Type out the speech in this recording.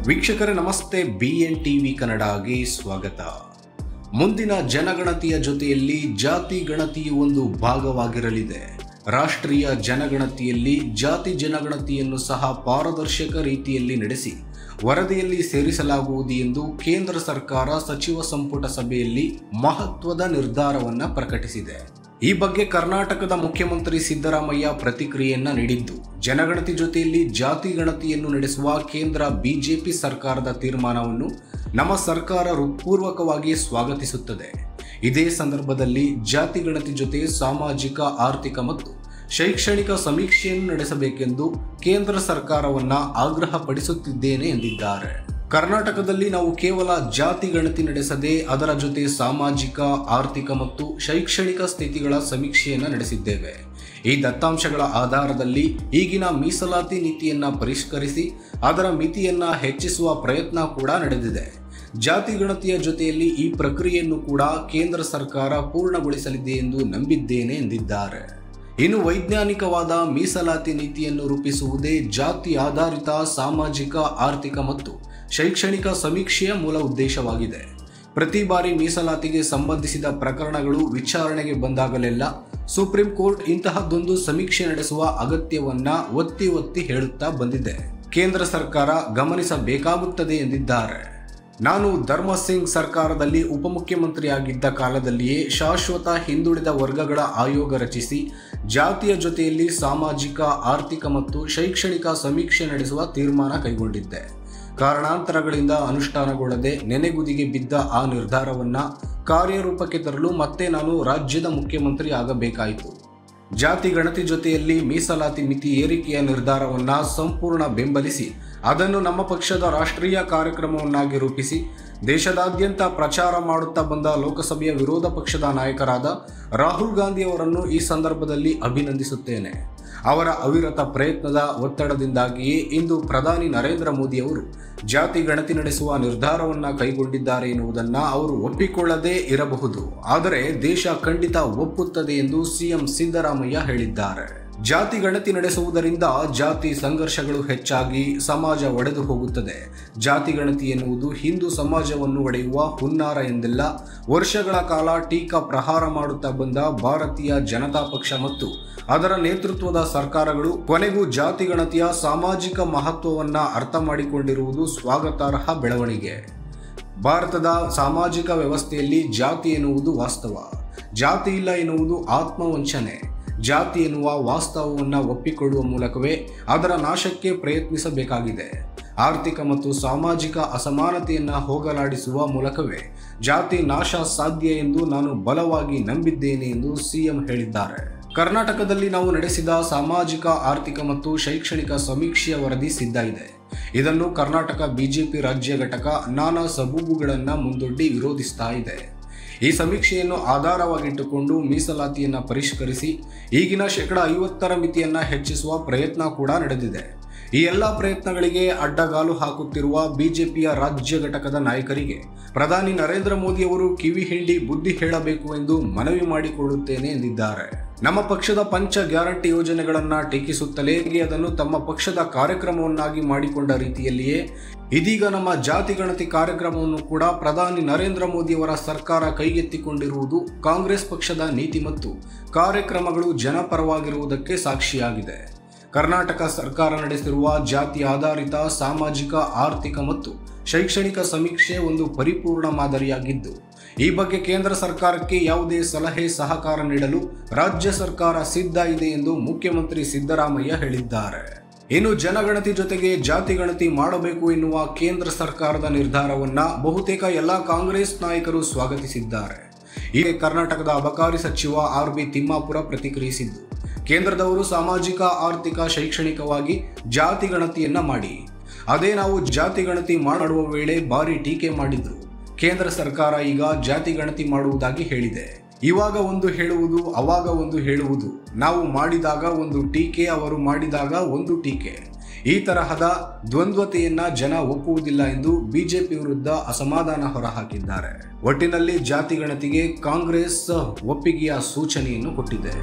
ವೀಕ್ಷಕರೇ ನಮಸ್ತೆ, BN TV ಕನ್ನಡಗೆ ಸ್ವಾಗತ. ಮುಂದಿನ ಜನಗಣತಿಯ ಜೊತೆಯಲ್ಲಿ ಜಾತಿ ಗಣತಿಯು ಒಂದು ಭಾಗವಾಗಿರಲಿದೆ. ರಾಷ್ಟ್ರೀಯ ಜನಗಣತಿಯಲ್ಲಿ ಜಾತಿ ಜನಗಣತಿಯನ್ನು ಸಹ ಪಾರದರ್ಶಕ ರೀತಿಯಲ್ಲಿ ನಡೆಸಿ ವರದಿಯಲ್ಲಿ ಸೇರಿಸಲಾಗುವುದು ಎಂದು ಕೇಂದ್ರ ಸರ್ಕಾರ ಸಚಿವ ಸಂಪುಟ ಸಭೆಯಲ್ಲಿ ಮಹತ್ವದ ನಿರ್ಧಾರವನ್ನು ಪ್ರಕಟಿಸಿದೆ. ಈ ಬಗ್ಗೆ ಕರ್ನಾಟಕದ ಮುಖ್ಯಮಂತ್ರಿ ಸಿದ್ದರಾಮಯ್ಯ ಪ್ರತಿಕ್ರಿಯೆಯನ್ನ ನೀಡಿದ್ದು, ಜನಗಣತಿ ಜೊತೆಯಲ್ಲಿ ಜಾತಿ ಗಣತಿಯನ್ನು ನಡೆಸುವ ಕೇಂದ್ರ ಬಿಜೆಪಿ ಸರ್ಕಾರದ ತೀರ್ಮಾನವನ್ನು ನಮ್ಮ ಸರ್ಕಾರ ಹೃತ್ಪೂರ್ವಕವಾಗಿ ಸ್ವಾಗತಿಸುತ್ತದೆ. ಇದೇ ಸಂದರ್ಭದಲ್ಲಿ ಜಾತಿ ಗಣತಿ ಜೊತೆ ಸಾಮಾಜಿಕ, ಆರ್ಥಿಕ ಮತ್ತು ಶೈಕ್ಷಣಿಕ ಸಮೀಕ್ಷೆಯನ್ನು ನಡೆಸಬೇಕೆಂದು ಕೇಂದ್ರ ಸರ್ಕಾರವನ್ನ ಆಗ್ರಹಪಡಿಸುತ್ತಿದ್ದೇನೆ ಎಂದಿದ್ದಾರೆ. ಕರ್ನಾಟಕದಲ್ಲಿ ನಾವು ಕೇವಲ ಜಾತಿ ಗಣತಿ ನಡೆಸದೆ ಅದರ ಜೊತೆ ಸಾಮಾಜಿಕ, ಆರ್ಥಿಕ ಮತ್ತು ಶೈಕ್ಷಣಿಕ ಸ್ಥಿತಿಗಳ ಸಮೀಕ್ಷೆಯನ್ನು ನಡೆಸಿದ್ದೇವೆ. ಈ ದತ್ತಾಂಶಗಳ ಆಧಾರದಲ್ಲಿ ಈಗಿನ ಮೀಸಲಾತಿ ನೀತಿಯನ್ನ ಪರಿಷ್ಕರಿಸಿ ಅದರ ಮಿತಿಯನ್ನ ಹೆಚ್ಚಿಸುವ ಪ್ರಯತ್ನ ಕೂಡ ನಡೆದಿದೆ. ಜಾತಿ ಗಣತಿಯ ಜೊತೆಯಲ್ಲಿ ಈ ಪ್ರಕ್ರಿಯೆಯನ್ನು ಕೂಡ ಕೇಂದ್ರ ಸರ್ಕಾರ ಪೂರ್ಣಗೊಳಿಸಲಿದೆ ಎಂದು ನಂಬಿದ್ದೇನೆ ಎಂದಿದ್ದಾರೆ. ಇನ್ನು ವೈಜ್ಞಾನಿಕವಾದ ಮೀಸಲಾತಿ ನೀತಿಯನ್ನು ರೂಪಿಸುವುದೇ ಜಾತಿ ಆಧಾರಿತ ಸಾಮಾಜಿಕ, ಆರ್ಥಿಕ ಮತ್ತು ಶೈಕ್ಷಣಿಕ ಸಮೀಕ್ಷೆಯ ಮೂಲ ಉದ್ದೇಶವಾಗಿದೆ. ಪ್ರತಿ ಬಾರಿ ಮೀಸಲಾತಿಗೆ ಸಂಬಂಧಿಸಿದ ಪ್ರಕರಣಗಳು ವಿಚಾರಣೆಗೆ ಬಂದಾಗಲೆಲ್ಲ ಸುಪ್ರೀಂ ಕೋರ್ಟ್ ಇಂತಹದ್ದೊಂದು ಸಮೀಕ್ಷೆ ನಡೆಸುವ ಅಗತ್ಯವನ್ನ ಒತ್ತಿ ಹೇಳುತ್ತಾ ಬಂದಿದೆ. ಕೇಂದ್ರ ಸರ್ಕಾರ ಗಮನಿಸಬೇಕಾಗುತ್ತದೆ ಎಂದಿದ್ದಾರೆ. ನಾನು ಧರ್ಮಸಿಂಗ್ ಸರ್ಕಾರದಲ್ಲಿ ಉಪಮುಖ್ಯಮಂತ್ರಿಯಾಗಿದ್ದ ಕಾಲದಲ್ಲಿಯೇ ಶಾಶ್ವತ ಹಿಂದುಳಿದ ವರ್ಗಗಳ ಆಯೋಗ ರಚಿಸಿ ಜಾತಿಯ ಜೊತೆಯಲ್ಲಿ ಸಾಮಾಜಿಕ, ಆರ್ಥಿಕ ಮತ್ತು ಶೈಕ್ಷಣಿಕ ಸಮೀಕ್ಷೆ ನಡೆಸುವ ತೀರ್ಮಾನ ಕೈಗೊಂಡಿದ್ದೆ. ಕಾರಣಾಂತರಗಳಿಂದ ಅನುಷ್ಠಾನಗೊಳ್ಳದೆ ನೆನೆಗುದಿಗೆ ಬಿದ್ದ ಆ ನಿರ್ಧಾರವನ್ನ ಕಾರ್ಯರೂಪಕ್ಕೆ ತರಲು ಮತ್ತೆ ನಾನು ರಾಜ್ಯದ ಮುಖ್ಯಮಂತ್ರಿ ಆಗಬೇಕಾಯಿತು. ಜಾತಿ ಗಣತಿ ಜೊತೆಯಲ್ಲಿ ಮೀಸಲಾತಿ ಮಿತಿ ಏರಿಕೆಯ ನಿರ್ಧಾರವನ್ನ ಸಂಪೂರ್ಣ ಬೆಂಬಲಿಸಿ ಅದನ್ನು ನಮ್ಮ ಪಕ್ಷದ ರಾಷ್ಟ್ರೀಯ ಕಾರ್ಯಕ್ರಮವನ್ನಾಗಿ ರೂಪಿಸಿ ದೇಶದಾದ್ಯಂತ ಪ್ರಚಾರ ಮಾಡುತ್ತಾ ಬಂದ ಲೋಕಸಭೆಯ ವಿರೋಧ ಪಕ್ಷದ ನಾಯಕರಾದ ರಾಹುಲ್ ಗಾಂಧಿ ಅವರನ್ನು ಈ ಸಂದರ್ಭದಲ್ಲಿ ಅಭಿನಂದಿಸುತ್ತೇನೆ. ಅವರ ಅವಿರತ ಪ್ರಯತ್ನದ ಒತ್ತಡದಿಂದಾಗಿಯೇ ಇಂದು ಪ್ರಧಾನಿ ನರೇಂದ್ರ ಮೋದಿ ಅವರು ಜಾತಿ ಗಣತಿ ನಡೆಸುವ ನಿರ್ಧಾರವನ್ನ ಕೈಗೊಂಡಿದ್ದಾರೆ ಎನ್ನುವುದನ್ನು ಅವರು ಒಪ್ಪಿಕೊಳ್ಳದೇ ಇರಬಹುದು, ಆದರೆ ದೇಶ ಖಂಡಿತ ಒಪ್ಪುತ್ತದೆ ಎಂದು ಸಿಎಂ ಸಿದ್ದರಾಮಯ್ಯ ಹೇಳಿದ್ದಾರೆ. ಜಾತಿ ಗಣತಿ ನಡೆಸುವುದರಿಂದ ಜಾತಿ ಸಂಘರ್ಷಗಳು ಹೆಚ್ಚಾಗಿ ಸಮಾಜ ಒಡೆದು ಹೋಗುತ್ತದೆ. ಜಾತಿ ಗಣತಿ ಎನ್ನುವುದು ಹಿಂದೂ ಸಮಾಜವನ್ನು ಒಡೆಯುವ ಹುನ್ನಾರ ಎಂದೆಲ್ಲ ವರ್ಷಗಳ ಕಾಲ ಟೀಕಾ ಪ್ರಹಾರ ಮಾಡುತ್ತಾ ಬಂದ ಭಾರತೀಯ ಜನತಾ ಪಕ್ಷ ಮತ್ತು ಅದರ ನೇತೃತ್ವದ ಸರ್ಕಾರಗಳು ಕೊನೆಗೂ ಜಾತಿ ಗಣತಿಯ ಸಾಮಾಜಿಕ ಮಹತ್ವವನ್ನು ಅರ್ಥ ಮಾಡಿಕೊಂಡಿರುವುದು ಸ್ವಾಗತಾರ್ಹ ಬೆಳವಣಿಗೆ. ಭಾರತದ ಸಾಮಾಜಿಕ ವ್ಯವಸ್ಥೆಯಲ್ಲಿ ಜಾತಿ ಎನ್ನುವುದು ವಾಸ್ತವ, ಜಾತಿ ಇಲ್ಲ ಎನ್ನುವುದು ಆತ್ಮವಂಚನೆ. ಜಾತಿ ಎನ್ನುವ ವಾಸ್ತವವನ್ನು ಒಪ್ಪಿಕೊಳ್ಳುವ ಮೂಲಕವೇ ಅದರ ನಾಶಕ್ಕೆ ಪ್ರಯತ್ನಿಸಬೇಕಾಗಿದೆ. ಆರ್ಥಿಕ ಮತ್ತು ಸಾಮಾಜಿಕ ಅಸಮಾನತೆಯನ್ನು ಹೋಗಲಾಡಿಸುವ ಮೂಲಕವೇ ಜಾತಿ ನಾಶ ಸಾಧ್ಯ ಎಂದು ನಾನು ಬಲವಾಗಿ ನಂಬಿದ್ದೇನೆ ಎಂದು ಸಿಎಂ ಹೇಳಿದ್ದಾರೆ. ಕರ್ನಾಟಕದಲ್ಲಿ ನಾವು ನಡೆಸಿದ ಸಾಮಾಜಿಕ, ಆರ್ಥಿಕ ಮತ್ತು ಶೈಕ್ಷಣಿಕ ಸಮೀಕ್ಷೆಯ ವರದಿ ಸಿದ್ಧ ಇದೆ. ಇದನ್ನು ಕರ್ನಾಟಕ ಬಿಜೆಪಿ ರಾಜ್ಯ ಘಟಕ ನಾನಾ ಸಬೂಬುಗಳನ್ನು ಮುಂದೊಡ್ಡಿ ವಿರೋಧಿಸ್ತಾ ಇದೆ. ಈ ಸಮೀಕ್ಷೆಯನ್ನು ಆಧಾರವಾಗಿಟ್ಟುಕೊಂಡು ಮೀಸಲಾತಿಯನ್ನು ಪರಿಷ್ಕರಿಸಿ ಈಗಿನ 50% ಮಿತಿಯನ್ನು ಹೆಚ್ಚಿಸುವ ಪ್ರಯತ್ನ ಕೂಡ ನಡೆದಿದೆ. ಈ ಎಲ್ಲ ಪ್ರಯತ್ನಗಳಿಗೆ ಅಡ್ಡಗಾಲು ಹಾಕುತ್ತಿರುವ ಬಿಜೆಪಿಯ ರಾಜ್ಯ ಘಟಕದ ನಾಯಕರಿಗೆ ಪ್ರಧಾನಿ ನರೇಂದ್ರ ಮೋದಿ ಅವರು ಕಿವಿ ಹಿಂಡಿ ಬುದ್ಧಿ ಹೇಳಬೇಕು ಎಂದು ಮನವಿ ಮಾಡಿಕೊಳ್ಳುತ್ತೇನೆ ಎಂದಿದ್ದಾರೆ. ನಮ್ಮ ಪಕ್ಷದ ಪಂಚ ಗ್ಯಾರಂಟಿ ಯೋಜನೆಗಳನ್ನು ಟೀಕಿಸುತ್ತಲೇ ಅದನ್ನು ತಮ್ಮ ಪಕ್ಷದ ಕಾರ್ಯಕ್ರಮವನ್ನಾಗಿ ಮಾಡಿಕೊಂಡ ರೀತಿಯಲ್ಲಿಯೇ ಇದೀಗ ನಮ್ಮ ಜಾತಿ ಗಣತಿ ಕಾರ್ಯಕ್ರಮವನ್ನು ಕೂಡ ಪ್ರಧಾನಿ ನರೇಂದ್ರ ಮೋದಿಯವರ ಸರ್ಕಾರ ಕೈಗೆತ್ತಿಕೊಂಡಿರುವುದು ಕಾಂಗ್ರೆಸ್ ಪಕ್ಷದ ನೀತಿ ಮತ್ತು ಕಾರ್ಯಕ್ರಮಗಳು ಜನಪರವಾಗಿರುವುದಕ್ಕೆ ಸಾಕ್ಷಿಯಾಗಿದೆ. ಕರ್ನಾಟಕ ಸರ್ಕಾರ ನಡೆಸಿರುವ ಜಾತಿ ಆಧಾರಿತ ಸಾಮಾಜಿಕ, ಆರ್ಥಿಕ ಮತ್ತು ಶೈಕ್ಷಣಿಕ ಸಮೀಕ್ಷೆ ಒಂದು ಪರಿಪೂರ್ಣ ಮಾದರಿಯಾಗಿದ್ದು, ಈ ಬಗ್ಗೆ ಕೇಂದ್ರ ಸರ್ಕಾರಕ್ಕೆ ಯಾವುದೇ ಸಲಹೆ ಸಹಕಾರ ನೀಡಲು ರಾಜ್ಯ ಸರ್ಕಾರ ಸಿದ್ಧ ಇದೆ ಎಂದು ಮುಖ್ಯಮಂತ್ರಿ ಸಿದ್ದರಾಮಯ್ಯ ಹೇಳಿದ್ದಾರೆ. ಇನ್ನು ಜನಗಣತಿ ಜೊತೆಗೆ ಜಾತಿ ಗಣತಿ ಮಾಡಬೇಕು ಎನ್ನುವ ಕೇಂದ್ರ ಸರ್ಕಾರದ ನಿರ್ಧಾರವನ್ನ ಬಹುತೇಕ ಎಲ್ಲ ಕಾಂಗ್ರೆಸ್ ನಾಯಕರು ಸ್ವಾಗತಿಸಿದ್ದಾರೆ. ಈಗ ಕರ್ನಾಟಕದ ಅಬಕಾರಿ ಸಚಿವ RB ತಿಮ್ಮಾಪುರ ಪ್ರತಿಕ್ರಿಯಿಸಿದ್ದು, ಕೇಂದ್ರದವರು ಸಾಮಾಜಿಕ, ಆರ್ಥಿಕ, ಶೈಕ್ಷಣಿಕವಾಗಿ ಜಾತಿ ಗಣತಿಯನ್ನ ಮಾಡಿ, ಅದೇ ನಾವು ಜಾತಿ ಗಣತಿ ಮಾಡುವ ವೇಳೆ ಭಾರಿ ಟೀಕೆ ಮಾಡಿದ್ರು. ಕೇಂದ್ರ ಸರ್ಕಾರ ಈಗ ಜಾತಿ ಗಣತಿ ಮಾಡುವುದಾಗಿ ಹೇಳಿದೆ. ಇವಾಗ ಒಂದು ಹೇಳುವುದು, ಅವಾಗ ಒಂದು ಹೇಳುವುದು. ನಾವು ಮಾಡಿದಾಗ ಒಂದು ಟೀಕೆ, ಅವರು ಮಾಡಿದಾಗ ಒಂದು ಟೀಕೆ. ಈ ತರಹದ ದ್ವಂದ್ವತೆಯನ್ನ ಜನ ಒಪ್ಪುವುದಿಲ್ಲ ಎಂದು ಬಿಜೆಪಿ ವಿರುದ್ಧ ಅಸಮಾಧಾನ ಹೊರಹಾಕಿದ್ದಾರೆ. ಒಟ್ಟಿನಲ್ಲಿ ಜಾತಿ ಗಣತಿಗೆ ಕಾಂಗ್ರೆಸ್ ಒಪ್ಪಿಗೆಯ ಸೂಚನೆಯನ್ನು ಕೊಟ್ಟಿದೆ.